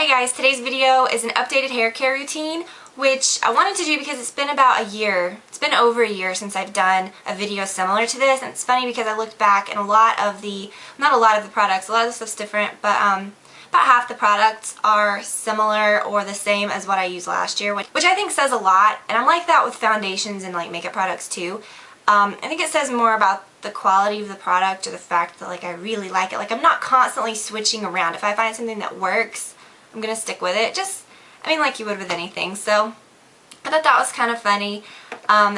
Hi guys, today's video is an updated hair care routine, which I wanted to do because it's been about a year. It's been over a year since I've done a video similar to this, and it's funny because I looked back and not a lot of the products, a lot of the stuff's different, but about half the products are similar or the same as what I used last year, which I think says a lot, and I'm like that with foundations and like makeup products too. I think it says more about the quality of the product or the fact that like I really like it. Like I'm not constantly switching around. If I find something that works, I'm gonna stick with it. Like you would with anything. So I thought that was kind of funny. And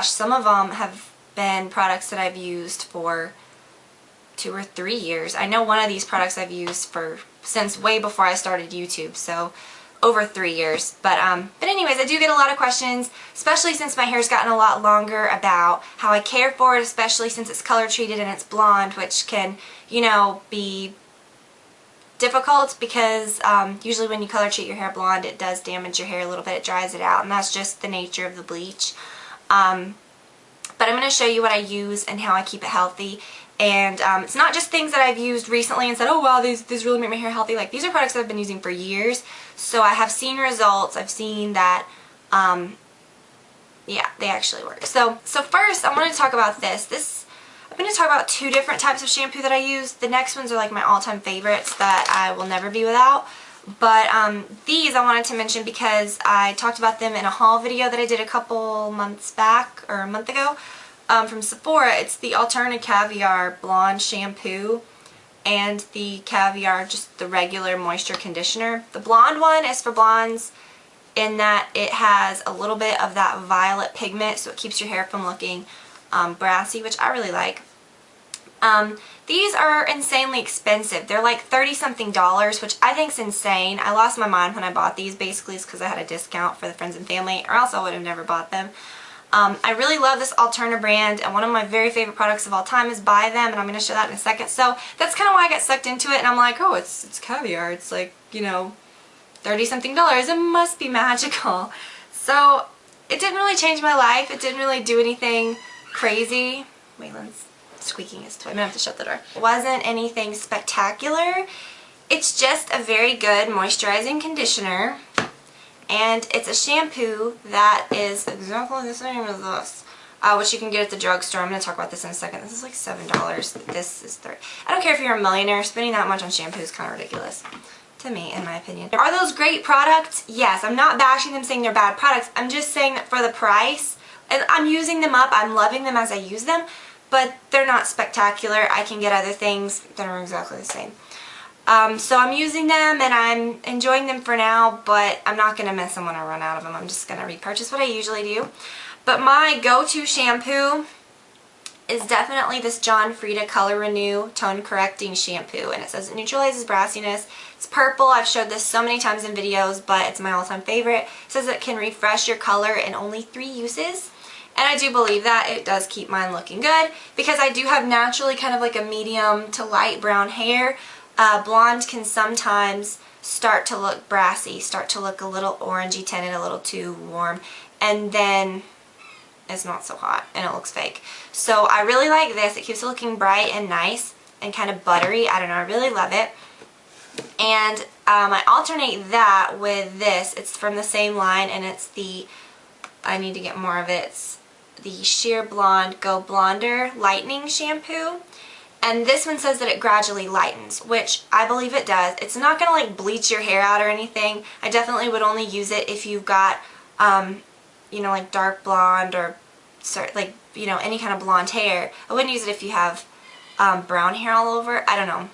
some of them have been products that I've used for 2 or 3 years. I know one of these products I've used since way before I started YouTube, so over 3 years. But anyways, I do get a lot of questions, especially since my hair's gotten a lot longer, about how I care for it, especially since it's color treated and it's blonde, which can, be difficult because usually when you color treat your hair blonde, it does damage your hair a little bit. It dries it out, and that's just the nature of the bleach. But I'm going to show you what I use and how I keep it healthy. And it's not just things that I've used recently and said, oh wow, these really make my hair healthy. Like, these are products that I've been using for years. So I have seen results. I've seen that, yeah, they actually work. So first I want to talk about this. I'm going to talk about 2 different types of shampoo that I use. The next ones are like my all-time favorites that I will never be without. But these I wanted to mention because I talked about them in a haul video that I did a couple months back, or a month ago, from Sephora. It's the Alterna Caviar Blonde Shampoo and the Caviar, just the regular moisture conditioner. The blonde one is for blondes in that it has a little bit of that violet pigment, so it keeps your hair from looking brassy, which I really like. These are insanely expensive. They're like $30-something, which I think is insane. I lost my mind when I bought these. Basically it's because I had a discount for the friends and family, or else I would have never bought them. I really love this Alterna brand, and one of my very favorite products of all time is by them, and I'm going to show that in a second. So that's kind of why I got sucked into it, and I'm like, oh, it's caviar. It's like, $30-something. It must be magical. So it didn't really change my life. It didn't really do anything crazy. Waylon's squeaking his toy. I'm gonna have to shut the door. It wasn't anything spectacular. It's just a very good moisturizing conditioner, and it's a shampoo that is exactly the same as this, which you can get at the drugstore. I'm gonna talk about this in a second. This is like $7. This is $30. I don't care if you're a millionaire. Spending that much on shampoo is kind of ridiculous to me, in my opinion. Are those great products? Yes. I'm not bashing them saying they're bad products. I'm just saying that for the price, and I'm using them up, I'm loving them as I use them, but they're not spectacular. I can get other things that are exactly the same. So I'm using them and I'm enjoying them for now, but I'm not going to miss them when I run out of them. I'm just going to repurchase what I usually do. But my go-to shampoo is definitely this John Frieda Color Renew Tone Correcting Shampoo, and it says it neutralizes brassiness. It's purple. I've showed this so many times in videos, but it's my all-time favorite. It says it can refresh your color in only 3 uses. And I do believe that. It does keep mine looking good because I do have naturally kind of like a medium to light brown hair. Blonde can sometimes start to look brassy, start to look a little orangey tinted, a little too warm, and then it's not so hot and it looks fake. So I really like this. It keeps it looking bright and nice and kind of buttery. I don't know, I really love it. And I alternate that with this. It's from the same line, and it's the, I need to get more of it, it's the Sheer Blonde Go Blonder Lightening Shampoo. And this one says that it gradually lightens, which I believe it does. It's not going to like bleach your hair out or anything. I definitely would only use it if you've got, like dark blonde or any kind of blonde hair. I wouldn't use it if you have brown hair all over. I don't know.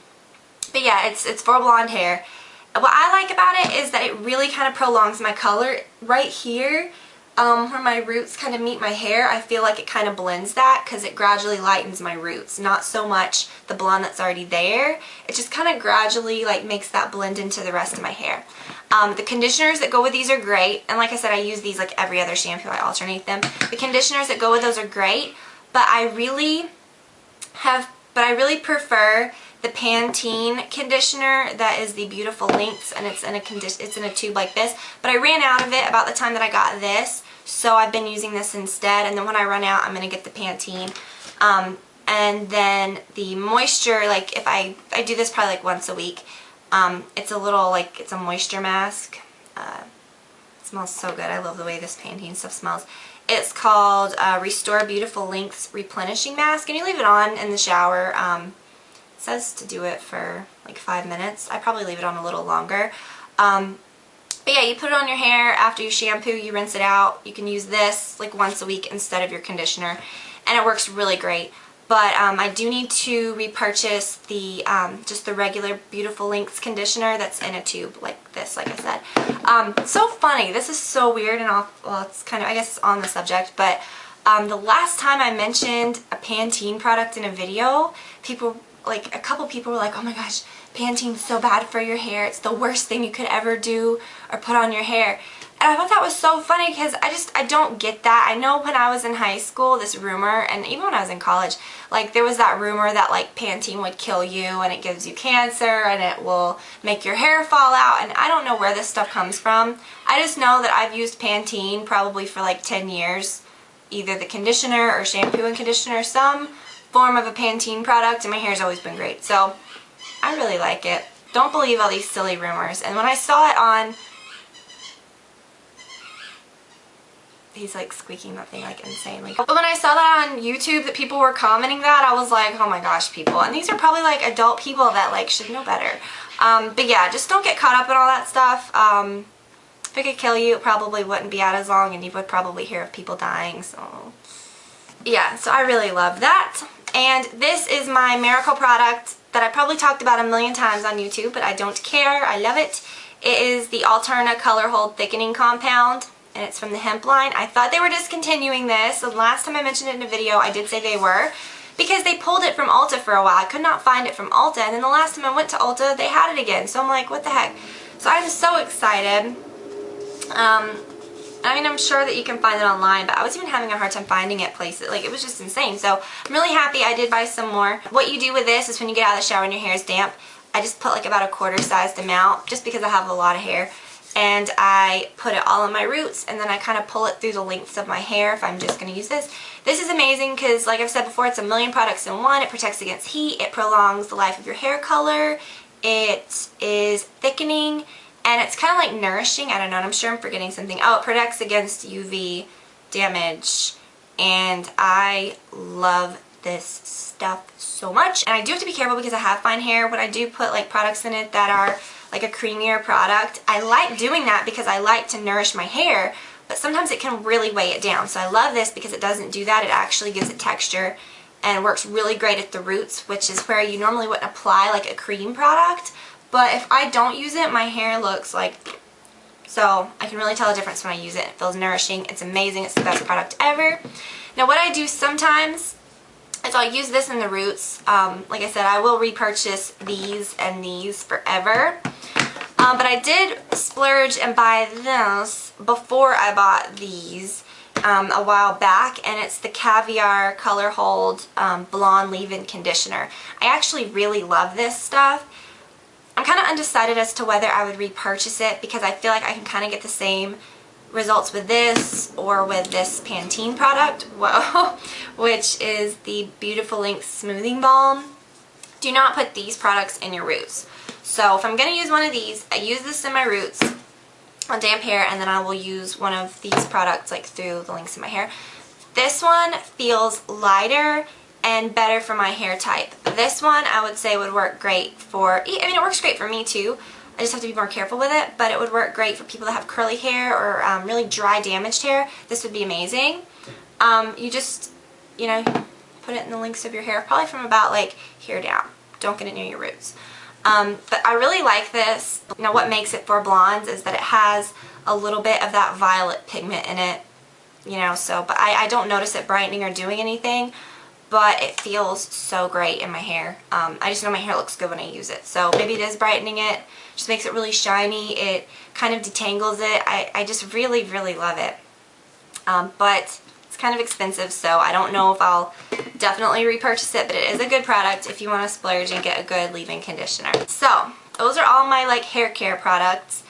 But yeah, it's for blonde hair. What I like about it is that it really kind of prolongs my color right here. Where my roots kind of meet my hair, I feel like it kind of blends that because it gradually lightens my roots. Not so much the blonde that's already there. It just kind of gradually like makes that blend into the rest of my hair. The conditioners that go with these are great, and like I said, I use these like every other shampoo. I alternate them. The conditioners that go with those are great, but I really prefer the Pantene conditioner that is the Beautiful Lengths, and it's in a tube like this. But I ran out of it about the time that I got this, so I've been using this instead. And then when I run out, I'm going to get the Pantene. And then the moisture, like if I do this probably like once a week. It's a little, like, it's a moisture mask. It smells so good. I love the way this Pantene stuff smells. It's called Restore Beautiful Lengths Replenishing Mask, and you leave it on in the shower. It says to do it for like 5 minutes. I probably leave it on a little longer. But yeah, you put it on your hair after you shampoo, you rinse it out. You can use this like once a week instead of your conditioner, and it works really great. But I do need to repurchase the just the regular Beautiful Lengths conditioner that's in a tube like this, like I said. So funny. This is so weird and off. Well, it's kind of, I guess it's on the subject, but the last time I mentioned a Pantene product in a video, people, like a couple people were like, "Oh my gosh, Pantene's so bad for your hair. It's the worst thing you could ever do or put on your hair." And I thought that was so funny because I don't get that. I know when I was in high school, this rumor, and even when I was in college, like there was that rumor that like Pantene would kill you and it gives you cancer and it will make your hair fall out, and I don't know where this stuff comes from. I just know that I've used Pantene probably for like 10 years, either the conditioner or shampoo and conditioner, some form of a Pantene product, and my hair's always been great. So I really like it. Don't believe all these silly rumors. And when I saw it on, he's like squeaking that thing like insanely. But when I saw that on YouTube that people were commenting that, I was like, oh my gosh, people. And these are probably like adult people that like should know better. But yeah, just don't get caught up in all that stuff. If it could kill you, it probably wouldn't be out as long, and you would probably hear of people dying. So yeah, so I really love that. And this is my miracle product that I probably talked about a million times on YouTube, but I don't care. I love it. It is the Alterna Color Hold Thickening Compound, and it's from the hemp line. I thought they were discontinuing this. The last time I mentioned it in a video, I did say they were, because they pulled it from Ulta for a while. I could not find it from Ulta, and then the last time I went to Ulta, they had it again. So I'm like, what the heck? So I'm so excited. I mean, I'm sure that you can find it online, but I was even having a hard time finding it places. Like, it was just insane. So I'm really happy I did buy some more. What you do with this is when you get out of the shower and your hair is damp, I just put like about a quarter-sized amount, just because I have a lot of hair. And I put it all on my roots, and then I kind of pull it through the lengths of my hair if I'm just going to use this. This is amazing because, like I've said before, it's a million products in one. It protects against heat. It prolongs the life of your hair color. It is thickening, and it's kind of like nourishing. I don't know, and I'm sure I'm forgetting something. Oh, it protects against UV damage, and I love this stuff so much. And I do have to be careful because I have fine hair when I do put like products in it that are like a creamier product. I like doing that because I like to nourish my hair, but sometimes it can really weigh it down. So I love this because it doesn't do that. It actually gives it texture and works really great at the roots, which is where you normally wouldn't apply like a cream product. But if I don't use it, my hair looks like, so I can really tell the difference when I use it. It feels nourishing. It's amazing. It's the best product ever. Now what I do sometimes is I'll use this in the roots. Like I said, I will repurchase these and these forever. But I did splurge and buy this before I bought these a while back, and it's the Caviar Color Hold Blonde Leave-In Conditioner. I actually really love this stuff. I'm kind of undecided as to whether I would repurchase it because I feel like I can kind of get the same results with this or with this Pantene product, whoa, which is the Beautiful Lengths Smoothing Balm. Do not put these products in your roots. So if I'm going to use one of these, I use this in my roots on damp hair, and then I will use one of these products like through the lengths of my hair. This one feels lighter and better for my hair type. This one I would say would work great for, I mean, it works great for me too. I just have to be more careful with it, but it would work great for people that have curly hair or really dry, damaged hair. This would be amazing. You just, you know, put it in the lengths of your hair, probably from about like here down. Don't get it near your roots. But I really like this. Now what makes it for blondes is that it has a little bit of that violet pigment in it, you know, so, but I don't notice it brightening or doing anything, but it feels so great in my hair. I just know my hair looks good when I use it, so maybe it is brightening it, just makes it really shiny, it kind of detangles it. I just really, really love it. But it's kind of expensive, so I don't know if I'll definitely repurchase it, but it is a good product if you want to splurge and get a good leave-in conditioner. So those are all my like hair care products.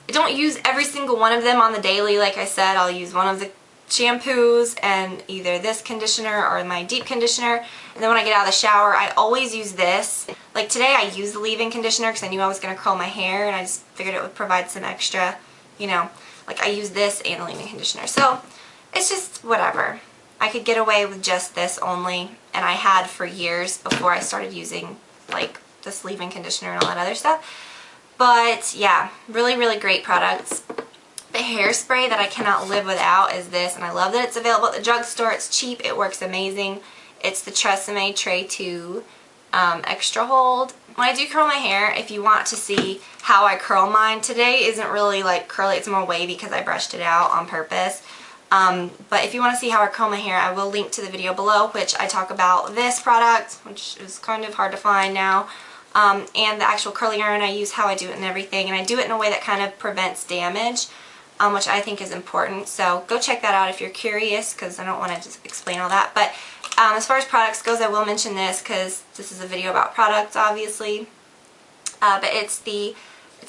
I don't use every single one of them on the daily. Like I said, I'll use one of the shampoos and either this conditioner or my deep conditioner, and then when I get out of the shower I always use this. Like today I used the leave-in conditioner because I knew I was going to curl my hair, and I just figured it would provide some extra, you know, like I use this and the leave-in conditioner. So it's just whatever. I could get away with just this only, and I had for years before I started using like this leave-in conditioner and all that other stuff. But yeah, really, really great products. The hairspray that I cannot live without is this, and I love that it's available at the drugstore. It's cheap, it works amazing. It's the Tresemme Tray 2 Extra Hold. When I do curl my hair, if you want to see how I curl mine, today isn't really like curly, it's more wavy because I brushed it out on purpose. But if you want to see how I curl my hair, I will link to the video below, which I talk about this product, which is kind of hard to find now, and the actual curling iron I use, how I do it and everything. And I do it in a way that kind of prevents damage, which I think is important. So go check that out if you're curious, because I don't want to just explain all that. But as far as products goes, I will mention this because this is a video about products, obviously. But it's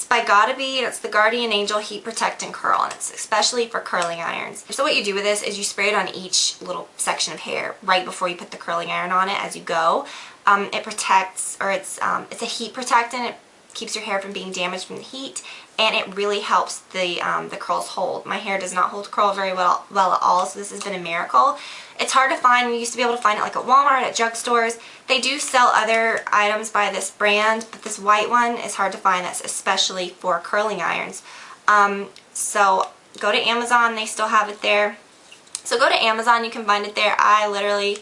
by Gotta Be, and it's the Guardian Angel Heat Protect and Curl, and it's especially for curling irons. So what you do with this is you spray it on each little section of hair right before you put the curling iron on it as you go. It protects, or it's a heat protectant. It keeps your hair from being damaged from the heat, and it really helps the curls hold. My hair does not hold curl very well at all, so this has been a miracle. It's hard to find. We used to be able to find it like at Walmart, at drugstores. They do sell other items by this brand, but this white one is hard to find. That's especially for curling irons. So go to Amazon. They still have it there. So go to Amazon. You can find it there. I literally,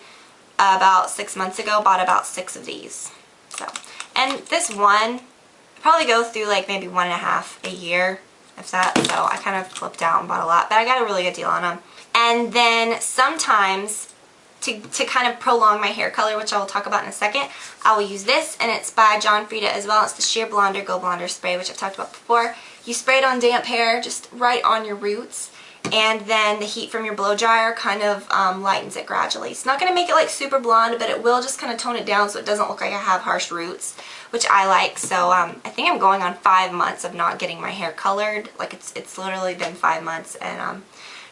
about 6 months ago, bought about 6 of these. So, and this one, I probably go through like maybe 1.5 a year, if that. So I kind of flipped out and bought a lot, but I got a really good deal on them. And then sometimes, to kind of prolong my hair color, which I will talk about in a second, I will use this, and it's by John Frieda as well. It's the Sheer Blonder Go Blonder Spray, which I've talked about before. You spray it on damp hair, just right on your roots, and then the heat from your blow dryer kind of lightens it gradually. It's not going to make it like super blonde, but it will just kind of tone it down so it doesn't look like I have harsh roots, which I like. So I think I'm going on 5 months of not getting my hair colored. Like it's literally been 5 months, and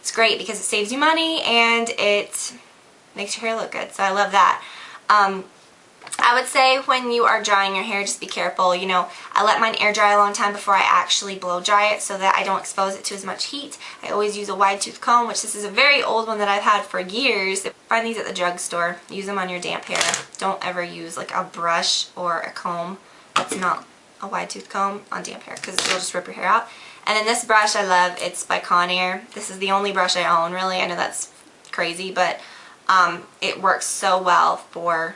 it's great because it saves you money and it makes your hair look good. So I love that. I would say when you are drying your hair, just be careful. You know, I let mine air dry a long time before I actually blow dry it so that I don't expose it to as much heat. I always use a wide tooth comb, which this is a very old one that I've had for years. Find these at the drugstore. Use them on your damp hair. Don't ever use like a brush or a comb that's not a wide tooth comb on damp hair, because it'll just rip your hair out. And then this brush I love. It's by Conair. This is the only brush I own, really. I know that's crazy, but it works so well for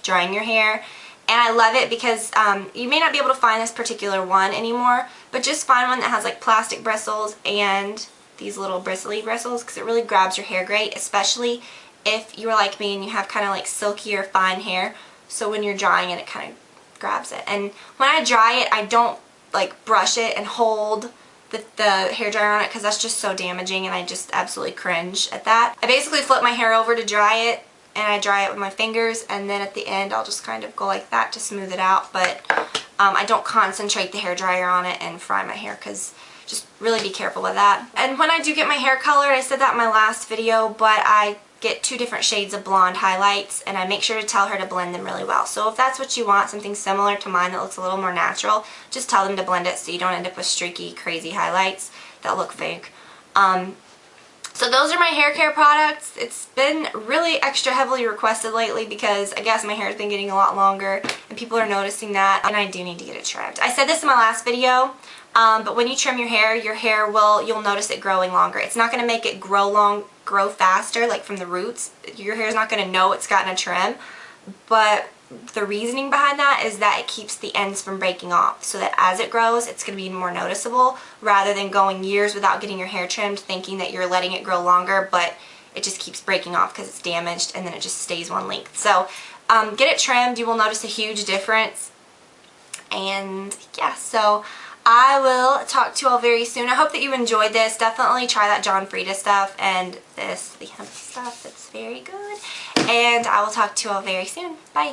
drying your hair. And I love it because you may not be able to find this particular one anymore, but just find one that has like plastic bristles and these little bristly bristles, because it really grabs your hair great, especially if you are like me and you have kind of like silky or fine hair. So when you're drying it, it kind of grabs it. And when I dry it, I don't like brush it and hold the hair dryer on it, because that's just so damaging, and I just absolutely cringe at that. I basically flip my hair over to dry it, and I dry it with my fingers, and then at the end I'll just kind of go like that to smooth it out. But I don't concentrate the hair dryer on it and fry my hair, because just really be careful with that. And when I do get my hair colored, I said that in my last video, but I get 2 different shades of blonde highlights, and I make sure to tell her to blend them really well. So if that's what you want, something similar to mine that looks a little more natural, just tell them to blend it so you don't end up with streaky, crazy highlights that look fake. So those are my hair care products. It's been really extra heavily requested lately because I guess my hair has been getting a lot longer and people are noticing that, and I do need to get it trimmed. I said this in my last video, but when you trim your hair you'll notice it growing longer. It's not going to make it grow faster, like from the roots. Your hair is not going to know it's gotten a trim, but the reasoning behind that is that it keeps the ends from breaking off, so that as it grows it's going to be more noticeable, rather than going years without getting your hair trimmed thinking that you're letting it grow longer, but it just keeps breaking off because it's damaged and then it just stays one length. So get it trimmed. You will notice a huge difference. And yeah, so I will talk to you all very soon. I hope that you enjoyed this. Definitely try that John Frieda stuff and the hemp stuff. It's very good. And I will talk to you all very soon. Bye.